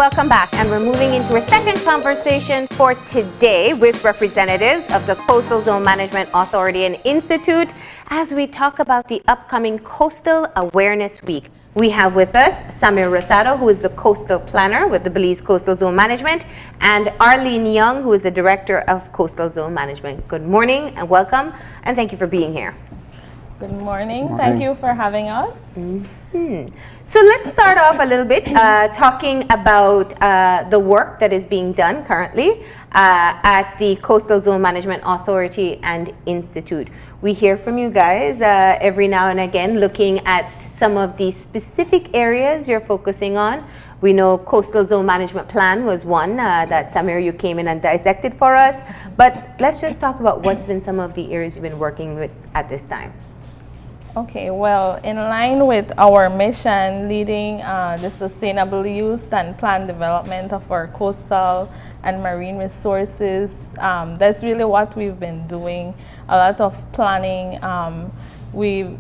welcome back. And we're moving into a second conversation for today with representatives of the Coastal Zone Management Authority and Institute as we talk about the upcoming Coastal Awareness Week. We have with us Samir Rosado, who is the Coastal Planner with the Belize Coastal Zone Management, and Arlene Young, who is the Director of Coastal Zone Management. Good morning and welcome, and thank you for being here. Good morning. Thank you for having us. So let's start off a little bit talking about the work that is being done currently at the Coastal Zone Management Authority and Institute. We hear from you guys every now and again looking at some of the specific areas you're focusing on. We know Coastal Zone Management Plan was one that Samir, you came in and dissected for us. But let's just talk about what's been some of the areas you've been working with at this time. Okay, well, in line with our mission, leading the sustainable use and planned development of our coastal and marine resources, that's really what we've been doing. A lot of planning. We're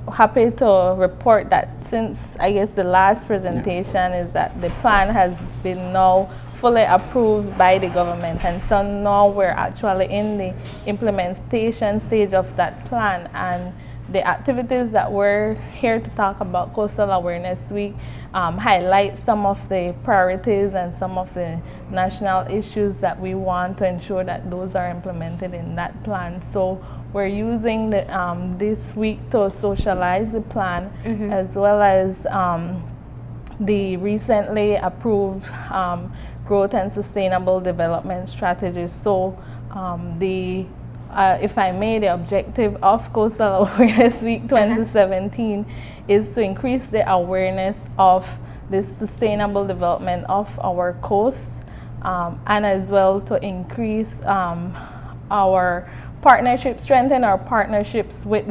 happy to report that since, I guess, the last presentation is that the plan has been now fully approved by the government, and so now we're actually in the implementation stage of that plan. And the activities that we're here to talk about, Coastal Awareness Week, highlight some of the priorities and some of the national issues that we want to ensure that those are implemented in that plan. So we're using this week to socialize the plan, as well as the recently approved growth and sustainable development strategies. So if I may, the objective of Coastal Awareness Week 2017 is to increase the awareness of the sustainable development of our coast, and as well to increase our partnerships, strengthen our partnerships with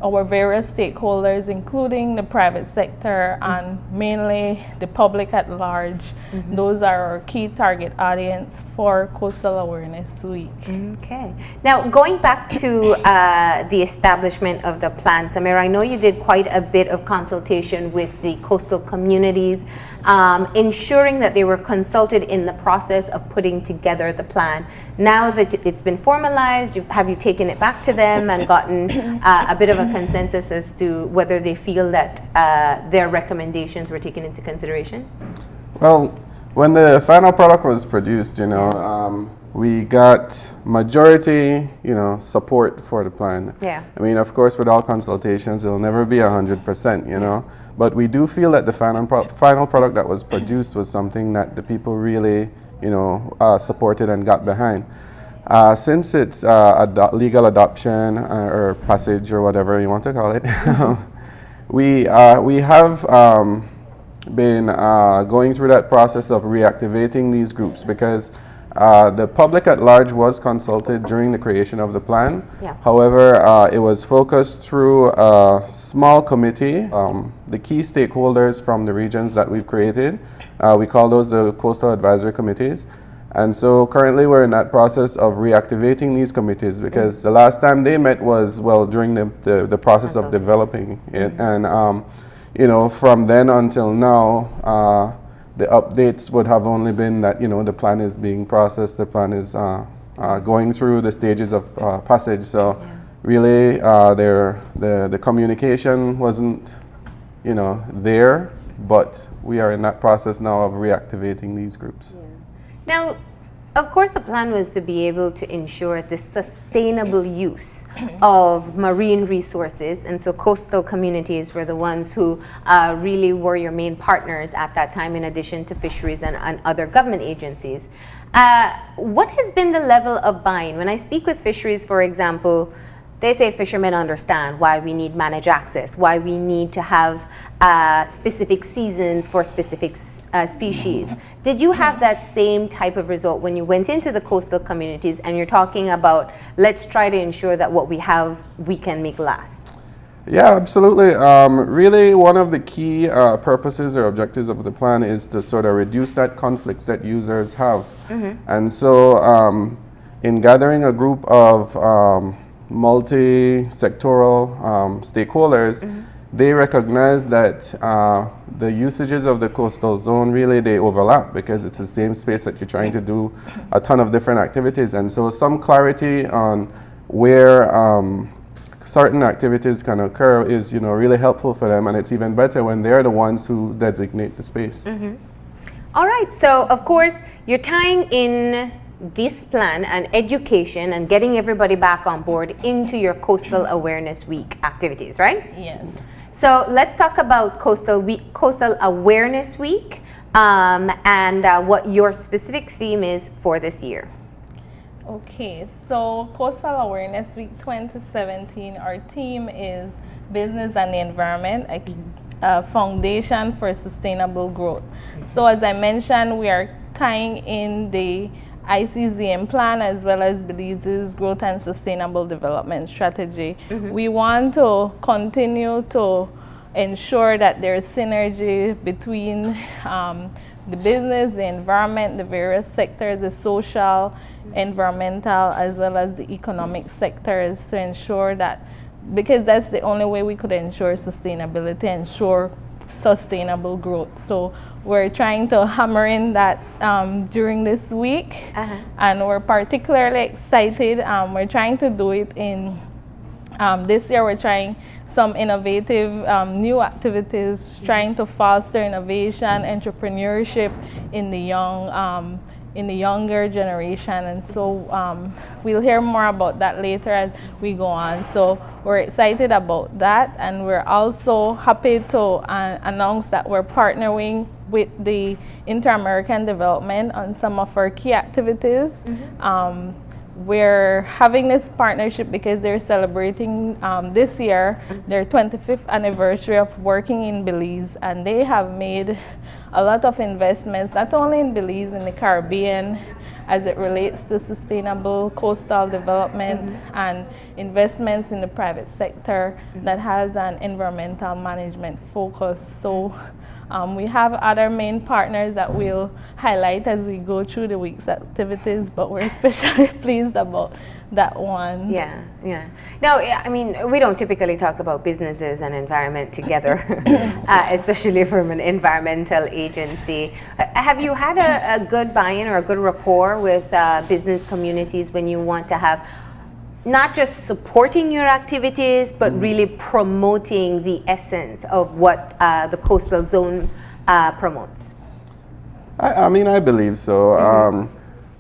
our various stakeholders, including the private sector and mainly the public at large. Those are our key target audience for Coastal Awareness Week. Okay. Now, going back to the establishment of the plan, Samir, I know you did quite a bit of consultation with the coastal communities, ensuring that they were consulted in the process of putting together the plan. Now that it's been formalized, have you taken it back to them and gotten a bit of a consensus as to whether they feel that their recommendations were taken into consideration? Well, when the final product was produced, we got majority, support for the plan. Yeah. I mean, of course, with all consultations, it'll never be 100%, but we do feel that the final product that was produced was something that the people really, supported and got behind. Since it's legal adoption or passage or whatever you want to call it, we have been going through that process of reactivating these groups because the public at large was consulted during the creation of the plan. Yeah. However, it was focused through a small committee, the key stakeholders from the regions that we've created. We call those the Coastal Advisory Committees. And so currently we're in that process of reactivating these committees because the last time they met was, during the process of developing it. And, from then until now, the updates would have only been that, the plan is being processed, the plan is going through the stages of passage. So really, the communication wasn't, there, but we are in that process now of reactivating these groups. Yeah. Now, of course, the plan was to be able to ensure the sustainable use of marine resources, and so coastal communities were the ones who really were your main partners at that time, in addition to fisheries and other government agencies. What has been the level of buy-in? When I speak with fisheries, for example, they say fishermen understand why we need managed access, why we need to have specific seasons for specific species. Did you have that same type of result when you went into the coastal communities and you're talking about, let's try to ensure that what we have, we can make last? Yeah, absolutely. Really, one of the key purposes or objectives of the plan is to sort of reduce that conflicts that users have. And so in gathering a group of multi-sectoral stakeholders, they recognize that the usages of the coastal zone really they overlap because it's the same space that you're trying to do a ton of different activities, and so some clarity on where certain activities can occur is really helpful for them, and it's even better when they're the ones who designate the space. All right, so of course you're tying in this plan and education and getting everybody back on board into your Coastal Awareness Week activities, right? Yes. So let's talk about Coastal Awareness Week and what your specific theme is for this year. Okay, so Coastal Awareness Week 2017, our theme is Business and the Environment, a foundation for sustainable growth. So as I mentioned, we are tying in the ICZM plan as well as Belize's growth and sustainable development strategy. We want to continue to ensure that there's synergy between the business, the environment, the various sectors, the social, environmental, as well as the economic sectors, to ensure that, because that's the only way we could ensure sustainability, ensure sustainable growth. So we're trying to hammer in that during this week, and we're particularly excited. We're trying to do it in this year. We're trying some innovative new activities, trying to foster innovation, entrepreneurship in the young. In the younger generation, and so we'll hear more about that later as we go on. So we're excited about that, and we're also happy to announce that we're partnering with the Inter-American Development on some of our key activities. We're having this partnership because they're celebrating this year their 25th anniversary of working in Belize, and they have made a lot of investments, not only in Belize, in the Caribbean, as it relates to sustainable coastal development and investments in the private sector that has an environmental management focus. So we have other main partners that we'll highlight as we go through the week's activities, but we're especially pleased about that one. Yeah. No, I mean, we don't typically talk about businesses and environment together, especially from an environmental agency. Have you had a good buy-in or a good rapport with business communities when you want to have not just supporting your activities, but really promoting the essence of what the coastal zone promotes? I mean, I believe so.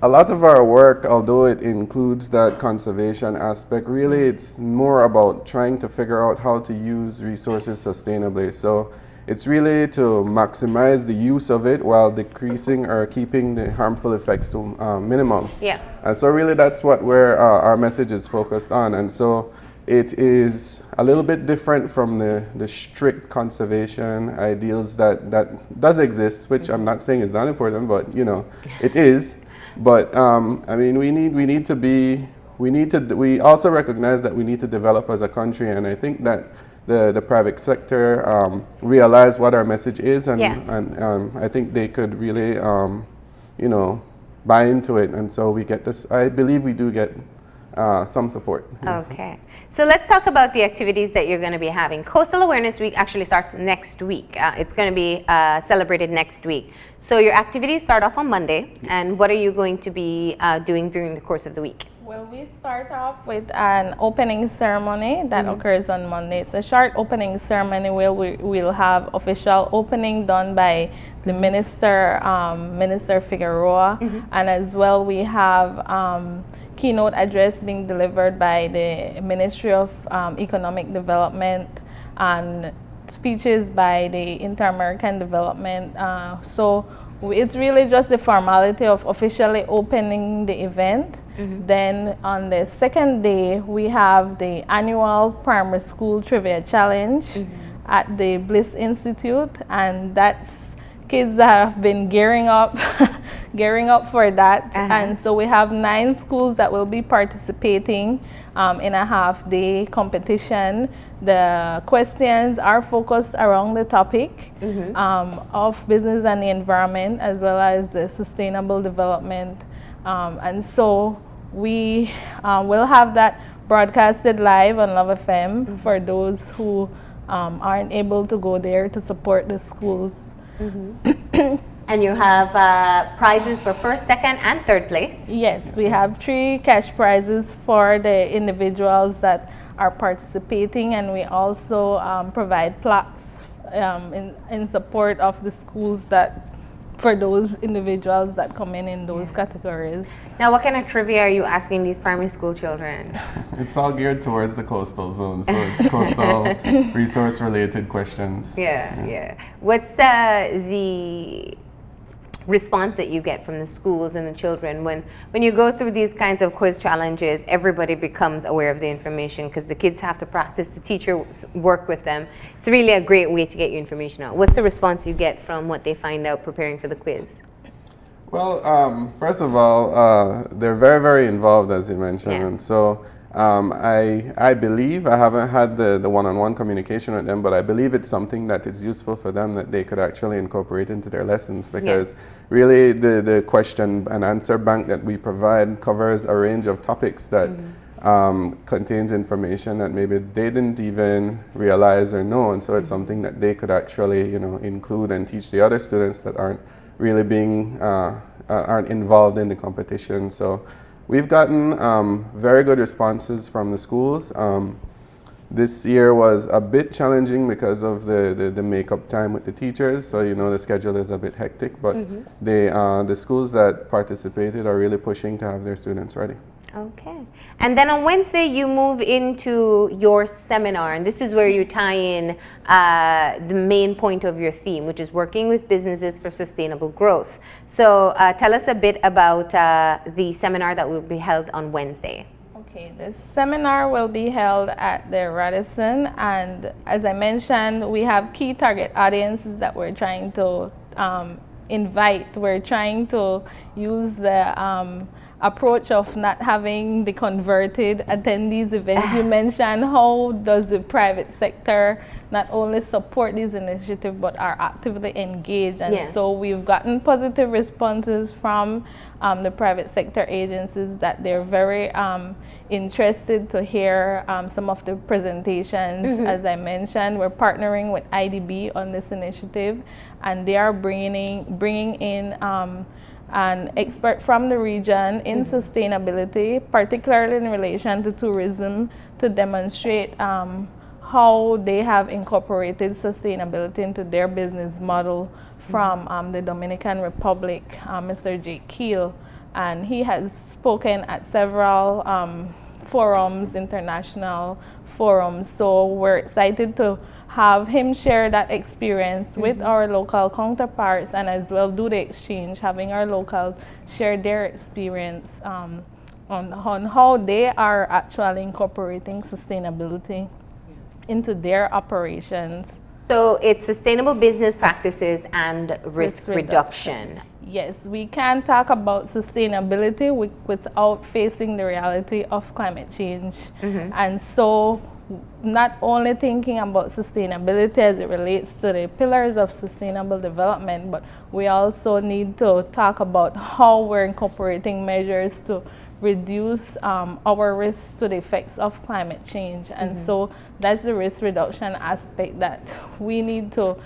A lot of our work, although it includes that conservation aspect, really it's more about trying to figure out how to use resources sustainably. So it's really to maximize the use of it while decreasing or keeping the harmful effects to minimum. Yeah. And so really that's what our message is focused on. And so it is a little bit different from the strict conservation ideals that does exist, which I'm not saying is not important, but it is. But I mean, we also recognize that we need to develop as a country, and I think that the private sector realize what our message is, and I think they could really buy into it, and so we get this. I believe we do get some support. Okay. So let's talk about the activities that you're going to be having. Coastal Awareness Week actually starts next week. It's going to be celebrated next week. So your activities start off on Monday, and what are you going to be doing during the course of the week? Well, we start off with an opening ceremony that occurs on Monday. It's a short opening ceremony where we'll have official opening done by the Minister Figueroa, and as well we have keynote address being delivered by the Ministry of Economic Development and speeches by the Inter-American Development. So it's really just the formality of officially opening the event. Then on the second day, we have the annual primary school trivia challenge at the Bliss Institute, and that's kids have been gearing up for that. And so we have 9 schools that will be participating in a half-day competition. The questions are focused around the topic of business and the environment, as well as the sustainable development. And so we will have that broadcasted live on Love FM for those who aren't able to go there to support the schools. And you have prizes for first, second, and third place. Yes, we have 3 cash prizes for the individuals that are participating, and we also provide plaques in support of the schools that for those individuals that come in those categories. Now, what kind of trivia are you asking these primary school children? It's all geared towards the coastal zone, so it's coastal resource related questions. Yeah. What's the response that you get from the schools and the children when you go through these kinds of quiz challenges? Everybody becomes aware of the information because the kids have to practice, the teacher work with them. It's really a great way to get your information out. What's the response you get from what they find out preparing for the quiz? Well, first of all, they're very, very involved, as you mentioned. Yeah. And so I believe, I haven't had the one-on-one communication with them, but I believe it's something that is useful for them that they could actually incorporate into their lessons, because really the question and answer bank that we provide covers a range of topics that contains information that maybe they didn't even realize or know, and so it's something that they could actually include and teach the other students that aren't really aren't involved in the competition. So we've gotten very good responses from the schools. This year was a bit challenging because of the make-up time with the teachers, so the schedule is a bit hectic, but the schools that participated are really pushing to have their students ready. Okay. And then on Wednesday, you move into your seminar, and this is where you tie in the main point of your theme, which is working with businesses for sustainable growth. So tell us a bit about the seminar that will be held on Wednesday. Okay, this seminar will be held at the Radisson, and as I mentioned, we have key target audiences that we're trying to invite. We're trying to use the approach of not having the converted attendees events. You mentioned, how does the private sector not only support these initiatives but are actively engaged, and so we've gotten positive responses from the private sector agencies that they're very interested to hear some of the presentations. As I mentioned, we're partnering with IDB on this initiative, and they are bringing in an expert from the region in sustainability, particularly in relation to tourism, to demonstrate how they have incorporated sustainability into their business model from the Dominican Republic, Mr. Jake Keel. And he has spoken at several forums, international forums, so we're excited to have him share that experience with our local counterparts, and as well do the exchange, having our locals share their experience on how they are actually incorporating sustainability into their operations. So it's sustainable business practices and risk reduction. Yes, we can't talk about sustainability without facing the reality of climate change. And so not only thinking about sustainability as it relates to the pillars of sustainable development, but we also need to talk about how we're incorporating measures to reduce our risks to the effects of climate change. And so that's the risk reduction aspect that we need to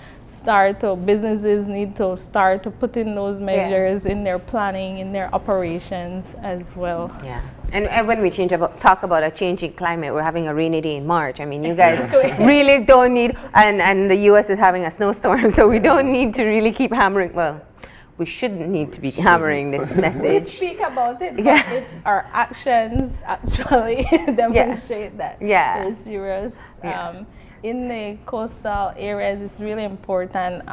businesses need to start to put in those measures in their planning, in their operations as well. Yeah. And when we talk about a changing climate, we're having a rainy day in March. I mean, you guys really don't need, and the US is having a snowstorm, so we don't need to really keep hammering. Well, we shouldn't need to be hammering this message. We speak about it, but if our actions actually demonstrate that we're serious. In the coastal areas, it's really important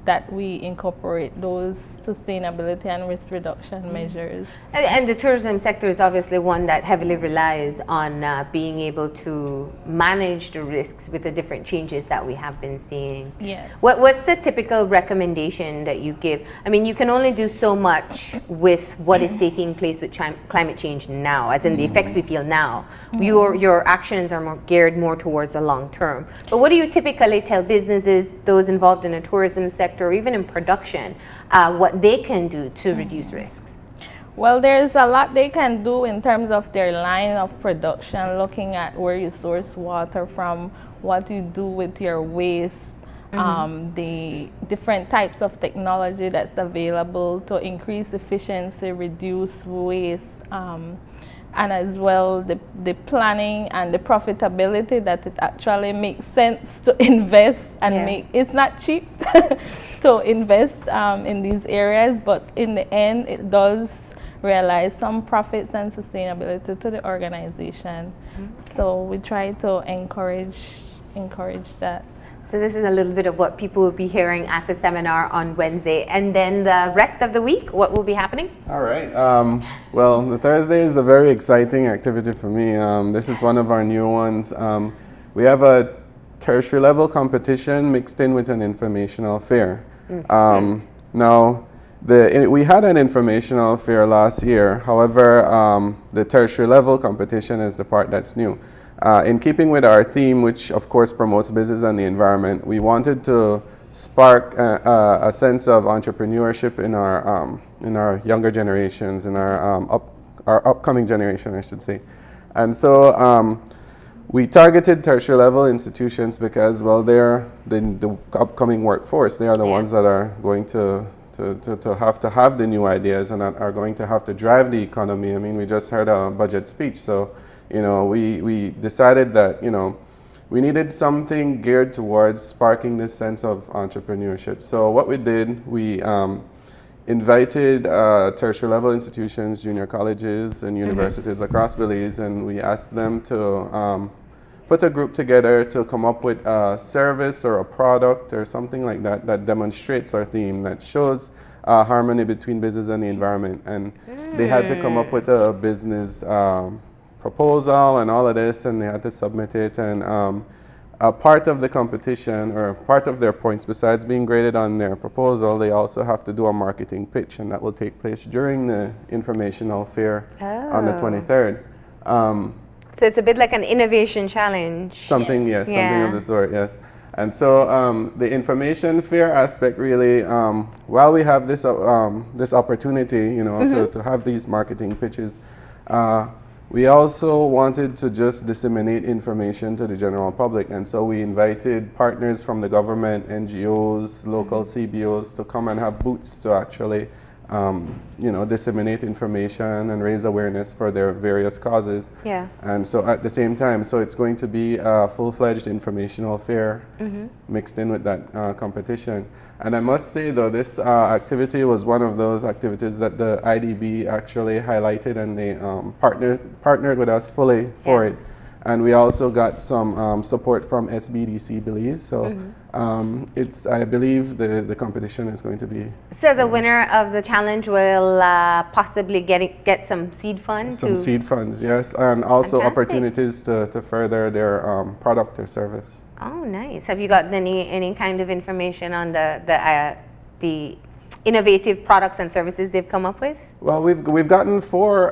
that we incorporate those sustainability and risk reduction measures. And the tourism sector is obviously one that heavily relies on being able to manage the risks with the different changes that we have been seeing. Yes. What's the typical recommendation that you give? I mean, you can only do so much with what is taking place with climate change now, as in the effects we feel now. Your actions are geared more towards the long term. But what do you typically tell businesses, those involved in the tourism sector, or even in production, what they can do to reduce risks? Well, there's a lot they can do in terms of their line of production, looking at where you source water from, what you do with your waste, the different types of technology that's available to increase efficiency, reduce waste, and as well the planning and the profitability that it actually makes sense to invest and it's not cheap to invest in these areas, but in the end it does realize some profits and sustainability to the organization. So we try to encourage that. So this is a little bit of what people will be hearing at the seminar on Wednesday. And then the rest of the week, what will be happening? All right. Well, the Thursday is a very exciting activity for me. This is one of our new ones. We have a tertiary level competition mixed in with an informational fair. Now, we had an informational fair last year. However, the tertiary level competition is the part that's new. In keeping with our theme, which of course promotes business and the environment, we wanted to spark a sense of entrepreneurship in our younger generations, in our upcoming generation, I should say. And so we targeted tertiary level institutions because, well, they're the upcoming workforce. They are the ones that are going to have the new ideas and are going to have to drive the economy. I mean, we just heard a budget speech, so we decided that we needed something geared towards sparking this sense of entrepreneurship. So what we did, we invited tertiary level institutions, junior colleges and universities across Belize, and we asked them to put a group together to come up with a service or a product or something like that that demonstrates our theme, that shows harmony between business and the environment. And they had to come up with a business proposal and all of this, and they had to submit it. And a part of the competition, or part of their points, besides being graded on their proposal, they also have to do a marketing pitch, and that will take place during the informational fair on the 23rd. So it's a bit like an innovation challenge. Something of the sort, yes. And so the information fair aspect really, while we have this opportunity, to have these marketing pitches, we also wanted to just disseminate information to the general public. And so we invited partners from the government, NGOs, local CBOs to come and have booths to actually disseminate information and raise awareness for their various causes. Yeah. And so at the same time, so it's going to be a full-fledged informational fair mixed in with that competition. And I must say, though, this activity was one of those activities that the IDB actually highlighted, and they partnered with us fully for it. And we also got some support from SBDC Belize. So I believe the competition is going to be... So the winner of the challenge will possibly get some seed funds? Some seed funds, yes. And also opportunities to further their product or service. Oh, nice. Have you gotten any kind of information on the innovative products and services they've come up with? Well, we've gotten four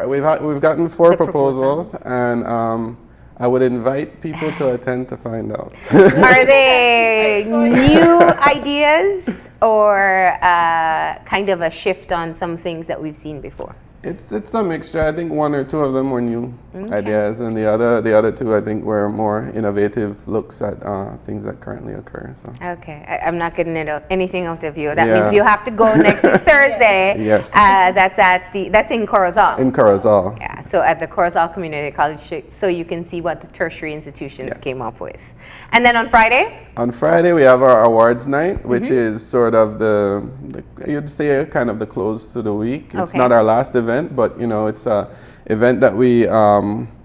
proposals, and I would invite people to attend to find out. Are they new ideas or kind of a shift on some things that we've seen before? It's a mixture. I think one or two of them were new ideas, and the other two I think were more innovative looks at things that currently occur. So. Okay, I'm not getting anything out of you. That means you have to go next Thursday. Yes. That's in Corozal. In Corozal. Yeah. So at the Corozal Community College, so you can see what the tertiary institutions came up with. And then on Friday? On Friday, we have our awards night, which is sort of you'd say kind of the close to the week. It's not our last event, but it's a event that we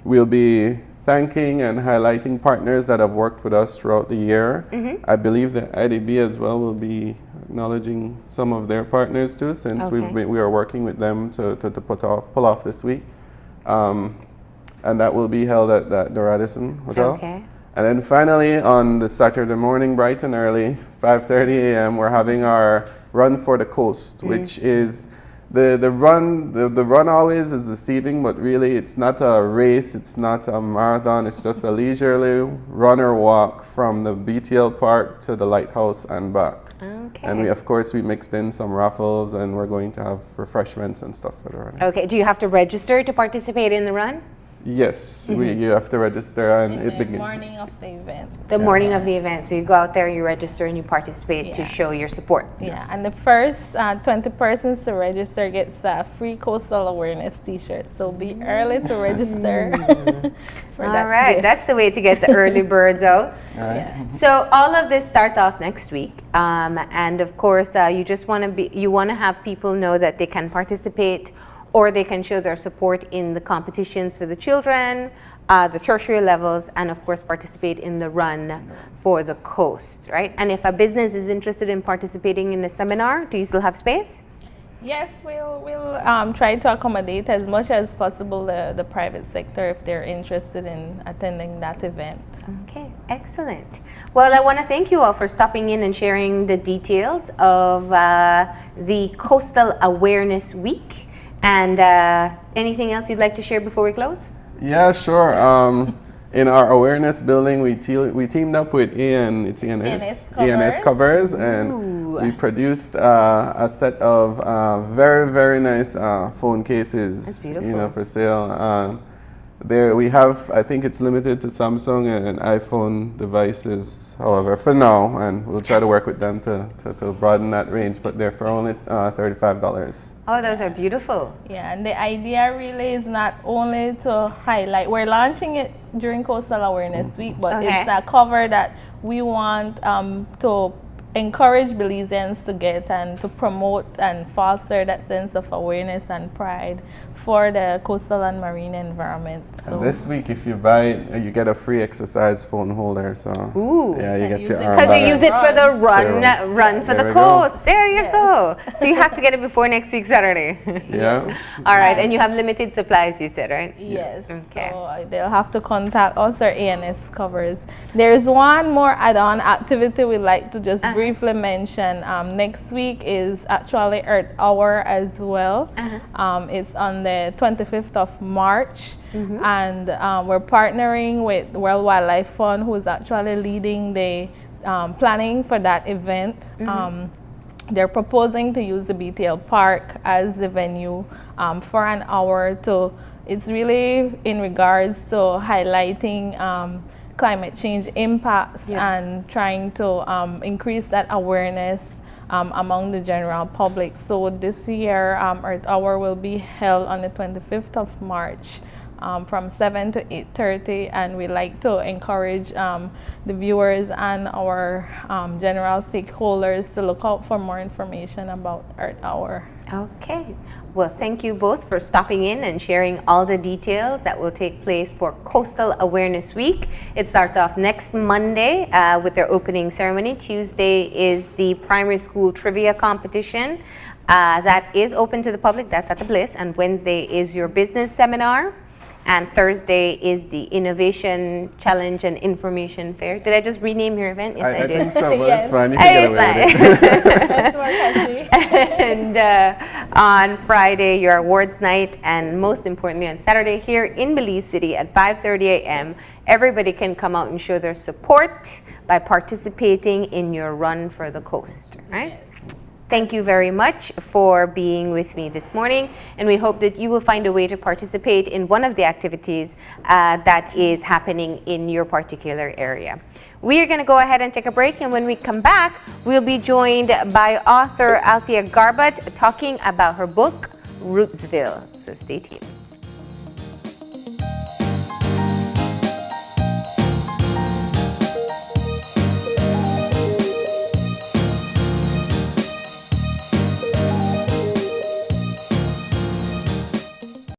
will be thanking and highlighting partners that have worked with us throughout the year. I believe the IDB as well will be acknowledging some of their partners too, since we are working with them to pull off this week. And that will be held at the Radisson Hotel. Okay. And then finally, on the Saturday morning, bright and early, 5:30 a.m., we're having our Run for the Coast, which is the run always is deceiving, but really it's not a race, it's not a marathon, it's just a leisurely run or walk from the BTL park to the lighthouse and back. Okay. And of course we mixed in some raffles, and we're going to have refreshments and stuff for the running. Okay, do you have to register to participate in the run? Yes, you have to register, and In it the begins. morning of the event. The morning of the event. So you go out there, you register, and you participate to Yeah. show your support. Yeah, and the first 20 persons to register gets a free coastal awareness t-shirt. So be early to register. for All that right, gift. that's the way to get the early birds out. All right. Yeah. So all of this starts off next week, and of course, you just want to have people know that they can participate, or they can show their support in the competitions for the children, the tertiary levels, and of course participate in the run for the coast, right? And if a business is interested in participating in the seminar, do you still have space? Yes, we'll try to accommodate as much as possible the private sector if they're interested in attending that event. Okay, excellent. Well, I want to thank you all for stopping in and sharing the details of the Coastal Awareness Week. And anything else you'd like to share before we close? Yeah, sure. In our awareness building, we teamed up with ENS Covers, and we produced a set of very, very nice phone cases. That's beautiful. For sale. There we have, I think it's limited to Samsung and iPhone devices, however, for now, and we'll try to work with them to broaden that range, but they're for only $35. Oh, those are beautiful. Yeah, and the idea really is not only to highlight, we're launching it during Coastal Awareness Week, but Okay. it's a cover that we want to encourage Belizeans to get and to promote and foster that sense of awareness and pride for the coastal and marine environment. So And this week, if you buy it, you get a free exercise phone holder. So Ooh. yeah, you And get use your it arm Because you back. use it for the run, There run for There the we go. coast. There you Yes. go. So you have to get it before next week Saturday. Yeah. All right, and you have limited supplies, you said, right? yes, Okay. so they'll have to contact us or ANS Covers. There's one more add-on activity we'd like to just briefly mention. Next week is actually Earth Hour as well. It's on the 25th of March, and we're partnering with World Wildlife Fund, who's actually leading the planning for that event. They're proposing to use the BTL Park as the venue for an hour. It's really in regards to highlighting climate change impacts and trying to increase that awareness among the general public. So this year, Earth Hour will be held on the 25th of March. From 7 to 8:30, and we like to encourage the viewers and our general stakeholders to look out for more information about Earth Hour. Okay. Well, thank you both for stopping in and sharing all the details that will take place for Coastal Awareness Week. It starts off next Monday with their opening ceremony. Tuesday is the primary school trivia competition that is open to the public. That's at the Bliss. And Wednesday is your business seminar. And Thursday is the Innovation Challenge and Information Fair. Did I just rename your event? Yes, I I did. think so, but Yes. it's fine. You can get away with it. That's more catchy. And on Friday, your awards night, and most importantly on Saturday here in Belize City at 5:30 a.m. Everybody can come out and show their support by participating in your run for the coast, right? Thank you very much for being with me this morning, and we hope that you will find a way to participate in one of the activities that is happening in your particular area. We are going to go ahead and take a break, and when we come back, we'll be joined by author Althea Garbutt talking about her book, Rootsville. So stay tuned.